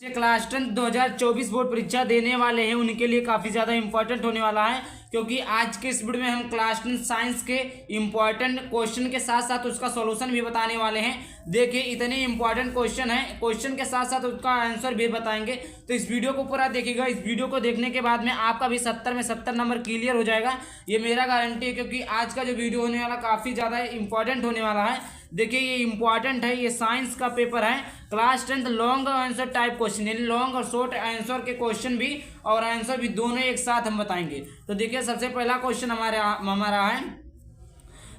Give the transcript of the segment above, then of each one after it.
Class 10 2024 board परीक्षा देने वाले हैं उनके लिए काफ़ी ज़्यादा इंपॉर्टेंट होने वाला है, क्योंकि आज के इस वीडियो में हम क्लास 10 साइंस के इंपॉर्टेंट क्वेश्चन के साथ साथ उसका सॉल्यूशन भी बताने वाले हैं। देखिए इतने इंपॉर्टेंट क्वेश्चन हैं, क्वेश्चन के साथ साथ उसका आंसर भी बताएंगे, तो इस वीडियो को पूरा देखिएगा। इस वीडियो को देखने के बाद में आपका भी 70 में 70 नंबर क्लियर हो जाएगा, ये मेरा गारंटी है, क्योंकि आज का जो वीडियो होने वाला काफ़ी ज़्यादा इंपॉर्टेंट होने वाला है। देखिए ये इंपॉर्टेंट है, ये साइंस का पेपर है, class 10 long answer type question, यानी लॉन्ग और शॉर्ट आंसर के क्वेश्चन भी और आंसर भी दोनों एक साथ हम बताएंगे। तो देखिए सबसे पहला क्वेश्चन हमारा है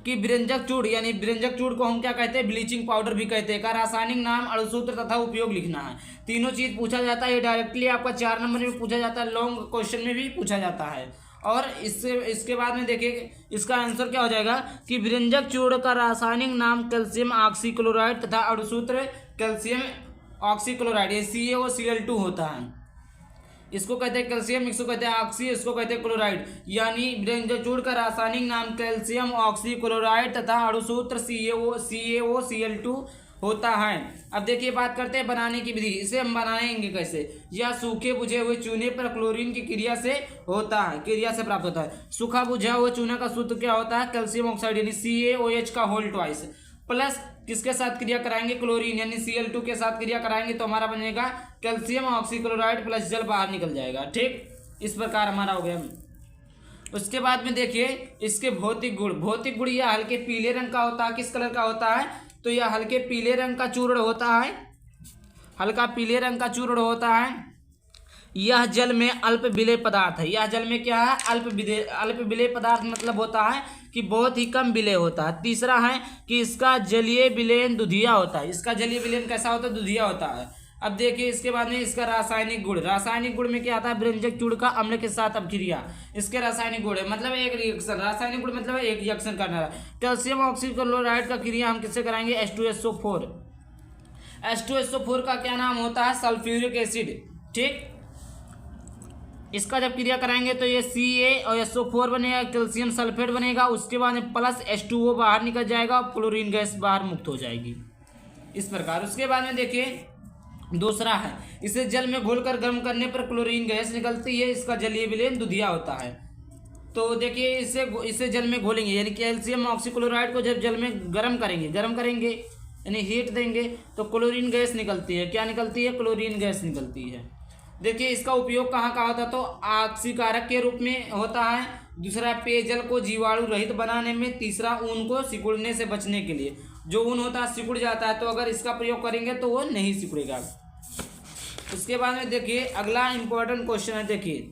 कि व्यंजक चूड़, यानी व्यंजक चूड़ को हम क्या कहते हैं, ब्लीचिंग पाउडर भी कहते हैं, का रासायनिक नाम, अणुसूत्र तथा उपयोग लिखना है। तीनों चीज पूछा जाता है, ये डायरेक्टली आपका 4 नंबर में पूछा जाता है, लॉन्ग क्वेश्चन में भी पूछा जाता है। और इसके बाद में देखिए इसका आंसर क्या हो जाएगा कि व्यंजक चूड़ का रासायनिक नाम कैल्शियम ऑक्सीक्लोराइड तथा अणुसूत्र कैल्शियम ऑक्सीक्लोराइड, ये CaOCl2 होता है। इसको कहते हैं कैल्शियम, इसको कहते हैं ऑक्सी, इसको कहते हैं क्लोराइड, यानी व्यंजक चूड़ का रासायनिक नाम कैल्शियम ऑक्सीक्लोराइड तथा अणुसूत्र CaOCl2 होता है। अब देखिए बात करते हैं बनाने की विधि, इसे हम बनाएंगे कैसे। यह सूखे बुझे हुए चूने पर क्लोरीन की क्रिया से होता है, क्रिया से प्राप्त होता है। सूखा बुझा हुआ चूना का सूत्र क्या होता है, कैल्शियम ऑक्साइड यानी CaOH का होल ट्वाइस, प्लस किसके साथ क्रिया कराएंगे, क्लोरीन यानी Cl2 के साथ क्रिया कराएंगे, तो हमारा बनेगा कैल्शियम ऑक्सीक्लोराइड प्लस जल बाहर निकल जाएगा। ठीक, इस प्रकार हमारा हो गया। उसके बाद में देखिए इसके भौतिक गुण, यह हल्के पीले रंग का होता है। किस कलर का होता है, तो यह हल्के पीले रंग का चूर्ण होता है, हल्का पीले रंग का चूर्ण होता है। यह जल में अल्प विलेय पदार्थ है, यह जल में क्या है, अल्प विलेय पदार्थ मतलब होता है कि बहुत ही कम विलेय होता है। तीसरा है कि इसका जलीय विलयन दुधिया होता है, इसका जलीय विलयन कैसा होता है, दुधिया होता है। अब देखिए इसके बाद में इसका रासायनिक गुण में क्या आता है, व्यंजक चूड़ का अम्ल के साथ अपक्रिया, इसके रासायनिक गुण है मतलब एक रिएक्शन, रासायनिक गुण मतलब एक रिएक्शन करना है। कैल्शियम ऑक्सीक्लोराइड का क्रिया हम किससे कराएंगे, H2SO4, H2SO4 का क्या नाम होता है, सल्फ्यूरिक एसिड। ठीक, इसका जब क्रिया कराएंगे तो ये CaSO4 बनेगा, कैल्शियम सल्फेट बनेगा, उसके बाद में प्लस H2O बाहर निकल जाएगा और क्लोरीन गैस बाहर मुक्त हो जाएगी, इस प्रकार। उसके बाद में देखिए दूसरा है, इसे जल में घोलकर गर्म करने पर क्लोरीन गैस निकलती है, इसका जलीय विलयन दुधिया होता है। तो देखिए इसे जल में घोलेंगे, यानी कैल्शियम ऑक्सीक्लोराइड को जब जल में गर्म करेंगे यानी हीट देंगे तो क्लोरीन गैस निकलती है। क्या निकलती है, क्लोरीन गैस निकलती है। देखिए इसका उपयोग कहाँ कहाँ होता है, तो ऑक्सीकारक के रूप में होता है। दूसरा पेयजल को जीवाणु रहित बनाने में। तीसरा ऊन को सिकुड़ने से बचने के लिए, जो ऊन होता है सिकुड़ जाता है, तो अगर इसका प्रयोग करेंगे तो वो नहीं सिकुड़ेगा। उसके बाद में देखिए अगला इंपॉर्टेंट क्वेश्चन है, देखिए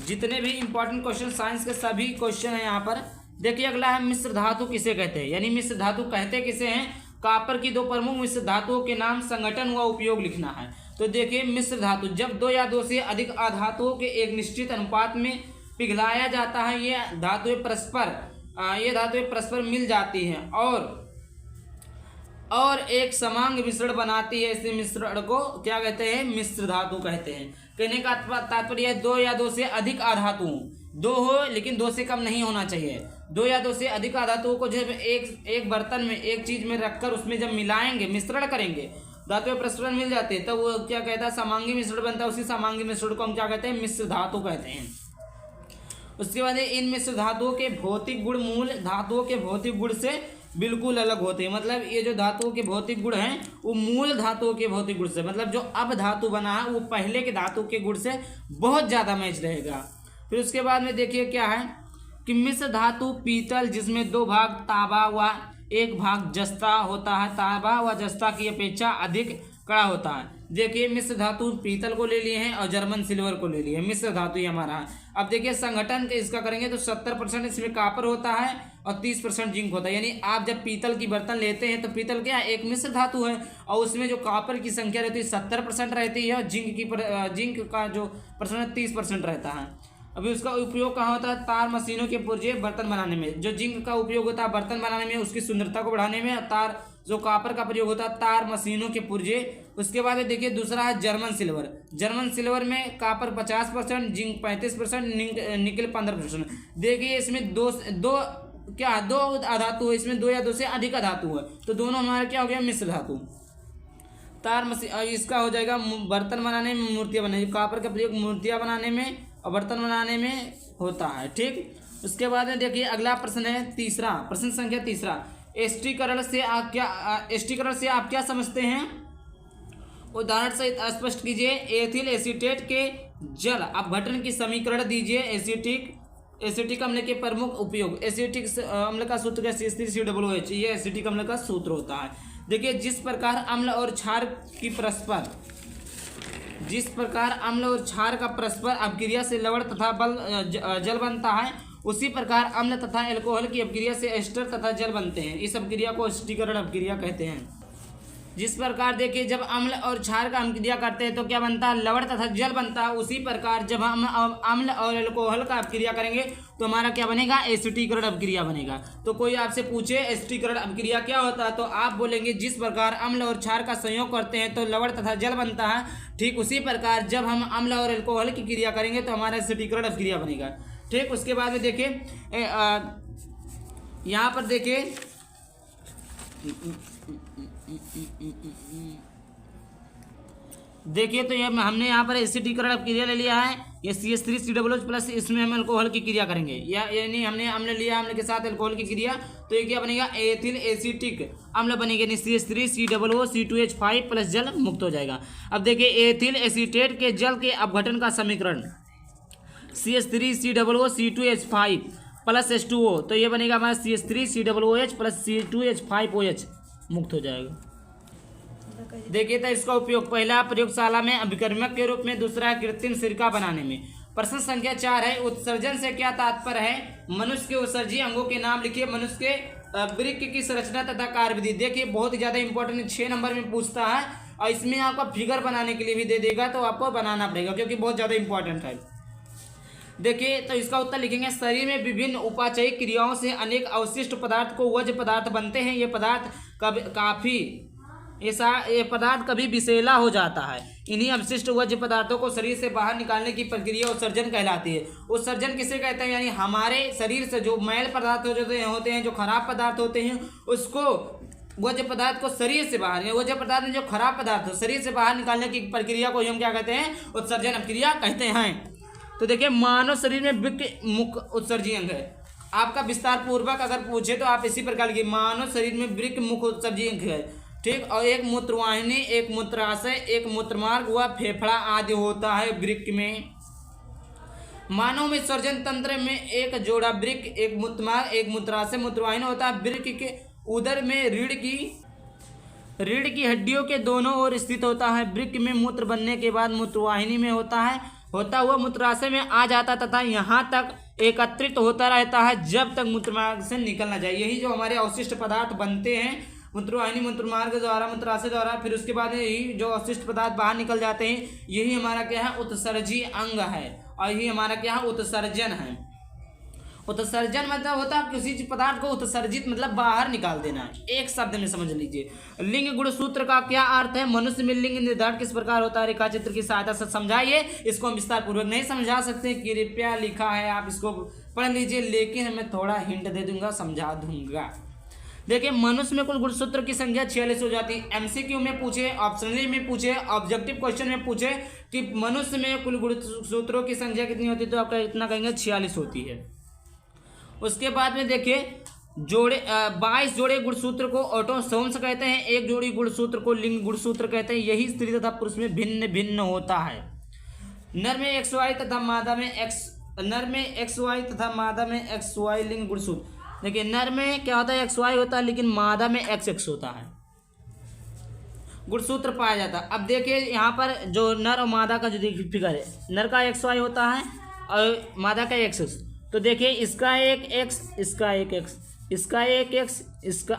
जितने भी इंपॉर्टेंट क्वेश्चन साइंस के सभी क्वेश्चन है यहाँ पर। देखिए अगला है मिश्र धातु किसे कहते हैं, यानी मिश्र धातु कहते किसे हैं, कॉपर की 2 प्रमुख मिश्र धातुओं के नाम, संगठन व उपयोग लिखना है। तो देखिए मिश्र धातु जब 2 या 2 से अधिक अधातुओं के एक निश्चित अनुपात में पिघलाया जाता है, ये धातुएं परस्पर मिल जाती हैं और एक समांग मिश्रण बनाती है। इस मिश्रण को क्या कहते हैं, मिश्र धातु कहते हैं। कहने का तात्पर्य है 2 या 2 से अधिक अधातुओं, 2 हो लेकिन 2 से कम नहीं होना चाहिए। 2 या 2 से अधिक अधातुओं को जब एक बर्तन में, एक चीज में रखकर उसमें जब मिलाएंगे, मिश्रण करेंगे, धातुएं परस्पर मिल जाते हैं, तब वो क्या कहता है, समांगी मिश्रण बनता है। उसी समांगी मिश्रण को हम क्या कहते हैं, मिश्र धातु कहते हैं। उसके बाद इन मिश्र धातुओं के भौतिक गुण मूल धातुओं के भौतिक गुण से बिल्कुल अलग होते हैं। मतलब ये जो धातुओं के भौतिक गुण हैं वो मूल धातुओं के भौतिक गुण से, मतलब जो अब धातु बना है वो पहले के धातु के गुण से बहुत ज़्यादा मैच रहेगा। फिर उसके बाद में देखिए क्या है कि मिश्र धातु पीतल, जिसमें 2 भाग तांबा व 1 भाग जस्ता होता है, तांबा व जस्ता की अपेक्षा अधिक कड़ा होता है। देखिए मिश्र धातु पीतल को ले लिए हैं और जर्मन सिल्वर को ले लिए हैं, मिश्र धातु ये हमारा है। अब देखिए संगठन के इसका करेंगे तो 70% इसमें कॉपर होता है और 30% जिंक होता है। यानी आप जब पीतल की बर्तन लेते हैं तो पीतल क्या है, एक मिश्र धातु है और उसमें जो कॉपर की संख्या रहती है 70% रहती है और जिंक का जो परसेंट 30% रहता है। अभी उसका उपयोग कहाँ होता है, तार मशीनों के पुर्जे बर्तन बनाने में। जो जिंक का उपयोग होता है बर्तन बनाने में, उसकी सुंदरता को बढ़ाने में। तार जो कॉपर का प्रयोग होता है तार मशीनों के पुर्जे। उसके बाद देखिए दूसरा है जर्मन सिल्वर। जर्मन सिल्वर में कॉपर 50%, जिंक 35%, निकल 15%। देखिए इसमें दो धातु है, इसमें 2 या 2 से अधिक धातु है, तो दोनों हमारे क्या हो गया, मिश्र धातु। तार मशीन, इसका हो जाएगा बर्तन बनाने में, मूर्तियाँ बनाने, कॉपर का प्रयोग मूर्तियाँ बनाने में और बर्तन बनाने में होता है। ठीक, उसके बाद में देखिए अगला प्रश्न है तीसरा, प्रश्न संख्या तीसरा, एस्टीकरण से आप क्या समझते हैं? उदाहरण से स्पष्ट कीजिए। एथिल एसीटेट के जल अपघटन की समीकरण दीजिए। एसिटिक अम्ल के प्रमुख उपयोग। एसिटिक अम्ल का सूत्र क्या? CH3COOH, ये एसिटिक अम्ल का सूत्र होता है। देखिए जिस प्रकार अम्ल और क्षार का परस्पर अपक्रिया से लवण तथा जल बनता है, उसी प्रकार अम्ल तथा एल्कोहल की अपक्रिया से एस्टर तथा जल बनते हैं। इस अपक्रिया को एस्टीकरण अपक्रिया कहते हैं। जिस प्रकार देखिए जब अम्ल और क्षार का अपक्रिया करते हैं तो क्या बनता है? लवण तथा जल बनता है। उसी प्रकार जब हम अम्ल और एल्कोहल का अपक्रिया करेंगे तो हमारा क्या बनेगा? एसिटीकरण अपक्रिया बनेगा। तो कोई आपसे पूछे एसिटीकरण अपक्रिया क्या होता है तो आप बोलेंगे जिस प्रकार अम्ल और क्षार का संयोग करते हैं तो लवण तथा जल बनता है, ठीक उसी प्रकार जब हम अम्ल और एल्कोहल की क्रिया करेंगे तो हमारा एसिटीकरण अपक्रिया बनेगा। ठीक, उसके बाद में देखिए यहाँ पर देखिए तो ये हमने यहाँ पर एसिडीकरण अपक्रिया ले लिया है। ये CH3COOH प्लस इसमें हम अल्कोहल की क्रिया करेंगे, यानी हमने अम्ल लिया, अम्ल के साथ अल्कोहल की क्रिया, तो ये क्या बनेगा? एथिल एसिटिक अम्ल बनेगा, यानी CH3COOH प्लस जल मुक्त हो जाएगा। अब देखिए एथिल एसीटेट के जल के अपघटन का समीकरण CH3COOH प्लस H2O, तो ये बनेगा हमारा CH3COOH प्लस C2H5OH मुक्त हो जाएगा। देखिए तो इसका उपयोग पहला प्रयोगशाला में अभिकर्मक के रूप में, दूसरा कृत्रिम सिरका बनाने में। प्रश्न संख्या 4 है, उत्सर्जन से क्या तात्पर्य है? मनुष्य के उत्सर्जी अंगों के नाम लिखिए। मनुष्य के वृक्क की संरचना तथा कार्यविधि। देखिए बहुत ही ज्यादा इंपॉर्टेंट, 6 नंबर में पूछता है और इसमें आपका फिगर बनाने के लिए भी दे देगा, तो आपको बनाना पड़ेगा क्योंकि बहुत ज्यादा इंपॉर्टेंट है। देखिए तो इसका उत्तर लिखेंगे, शरीर में विभिन्न उपाचयी क्रियाओं से अनेक अवशिष्ट पदार्थ को वज्र पदार्थ बनते हैं। ये पदार्थ कभी विषैला हो जाता है। इन्हीं अवशिष्ट वज्र पदार्थों को शरीर से बाहर निकालने की प्रक्रिया उत्सर्जन कहलाती है। उत्सर्जन किसे कहते हैं? यानी हमारे शरीर से जो मैल पदार्थ होते हैं, जो खराब पदार्थ होते हैं, उसको वज्र पदार्थ को शरीर से बाहर, वज्र पदार्थ में जो खराब पदार्थ हो शरीर से बाहर निकालने की प्रक्रिया को हम क्या कहते हैं? उत्सर्जन अपक्रिया कहते हैं। तो देखिए मानव शरीर में वृक्क मुख्य उत्सर्जी अंग है। आपका विस्तार पूर्वक अगर पूछे तो आप इसी प्रकार लिखिए, मानव शरीर में वृक्क मुख्य उत्सर्जी अंग है। ठीक, और एक मूत्रवाहिनी, एक मूत्राशय, एक मूत्रमार्ग व फेफड़ा आदि होता है वृक्क में। मानव में विसर्जन तंत्र में एक जोड़ा वृक्क, एक मूत्रमार्ग, एक मूत्राशय, मूत्रवाहिनी होता है। वृक्क के उदर में रीढ़ की हड्डियों के दोनों ओर स्थित होता है। वृक्क में मूत्र बनने के बाद मूत्रवाहिनी में होता हुआ मूत्राशय में आ जाता तथा यहाँ तक एकत्रित होता रहता है जब तक मूत्रमार्ग से निकल ना जाए। यही जो हमारे अवशिष्ट पदार्थ बनते हैं मूत्रवाहिनी, मूत्रमार्ग द्वारा, मूत्राशय द्वारा, फिर उसके बाद यही जो अवशिष्ट पदार्थ बाहर निकल जाते हैं, यही हमारा क्या है? उत्सर्जी अंग है। और यही हमारा क्या है? उत्सर्जन है। उत्सर्जन मतलब होता है किसी पदार्थ को उत्सर्जित मतलब बाहर निकाल देना। एक शब्द में समझ लीजिए। लिंग गुणसूत्र का क्या अर्थ है? मनुष्य में लिंग निर्धारण किस प्रकार होता है? रेखा चित्र की सहायता से समझाइए। इसको हम विस्तार पूर्वक नहीं समझा सकते, कृपया लिखा है आप इसको पढ़ लीजिए, लेकिन मैं थोड़ा हिंट दे दूंगा, समझा दूंगा। देखिए मनुष्य में कुल गुणसूत्र की संख्या 46 हो जाती है। एमसीक्यू में पूछे, ऑप्शनली में पूछे, ऑब्जेक्टिव क्वेश्चन में पूछे कि मनुष्य में कुल गुणसूत्रों की संख्या कितनी होती है, तो आपका इतना कहेंगे 46 होती है। उसके बाद में देखिए 22 जोड़े गुणसूत्र को ऑटोसोम्स कहते हैं, एक जोड़ी गुणसूत्र को लिंग गुणसूत्र कहते हैं। यही स्त्री तथा पुरुष में भिन्न भिन्न होता है। नर में XY तथा मादा में XY लिंग गुणसूत्र। देखिए नर में क्या होता है? XY होता है, लेकिन मादा में XX होता है, गुणसूत्र पाया जाता है। अब देखिए यहाँ पर जो नर और मादा का जो फिगर है, नर का XY होता है और मादा का XX। तो देखिए इसका एक X, इसका एक X, इसका एक X, इसका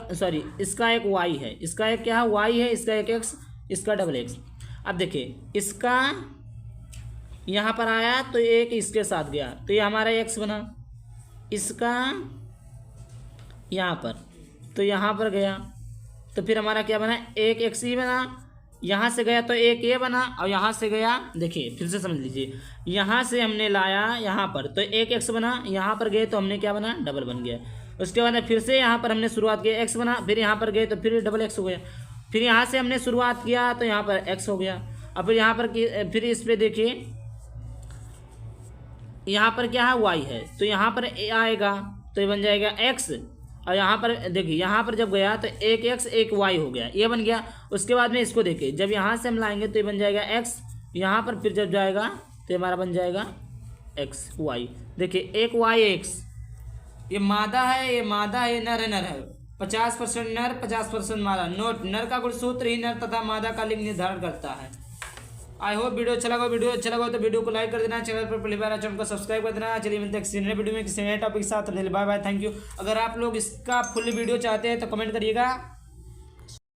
एक Y है, इसका एक क्या है? Y है, इसका एक X, इसका डबल X। अब देखिए इसका यहाँ पर आया तो एक इसके साथ गया तो ये हमारा X बना, इसका यहाँ पर तो यहाँ पर गया तो फिर हमारा क्या बना? एक X ही बना। यहाँ से गया तो एक ये बना और यहाँ से गया, देखिए फिर से समझ लीजिए, यहाँ से हमने लाया यहाँ पर तो एक X बना, यहाँ पर गए तो हमने क्या बना? डबल बन गया। उसके बाद फिर से यहाँ पर हमने शुरुआत की X बना, फिर यहाँ पर गए तो फिर डबल X हो गया, फिर यहाँ से हमने शुरुआत किया तो यहाँ पर x हो गया। अब फिर यहाँ पर फिर इस पर देखिए यहाँ पर क्या है y है, तो यहाँ पर a आएगा तो ये बन जाएगा x। और यहाँ पर देखिए यहाँ पर जब गया तो एक x एक y हो गया, ये बन गया। उसके बाद में इसको देखिए जब यहाँ से हम लाएंगे तो ये बन जाएगा x, यहाँ पर फिर जब जाएगा तो हमारा बन जाएगा x y। देखिए एक y x, ये मादा है, ये मादा है, नर है, नर है। 50% नर 50% मादा। नोट: नर का गुणसूत्र ही नर तथा मादा का लिंग निर्धारण करता है। आई होप वीडियो अच्छा लगा तो वीडियो को लाइक कर देना, चैनल पर पहली बार चैनल को सब्सक्राइब कर देना। चलिए मिलते हैं किसी नए वीडियो में किसी नए टॉपिक के साथ। Bye bye, thank you. अगर आप लोग इसका फुल वीडियो चाहते हैं तो कमेंट करिएगा।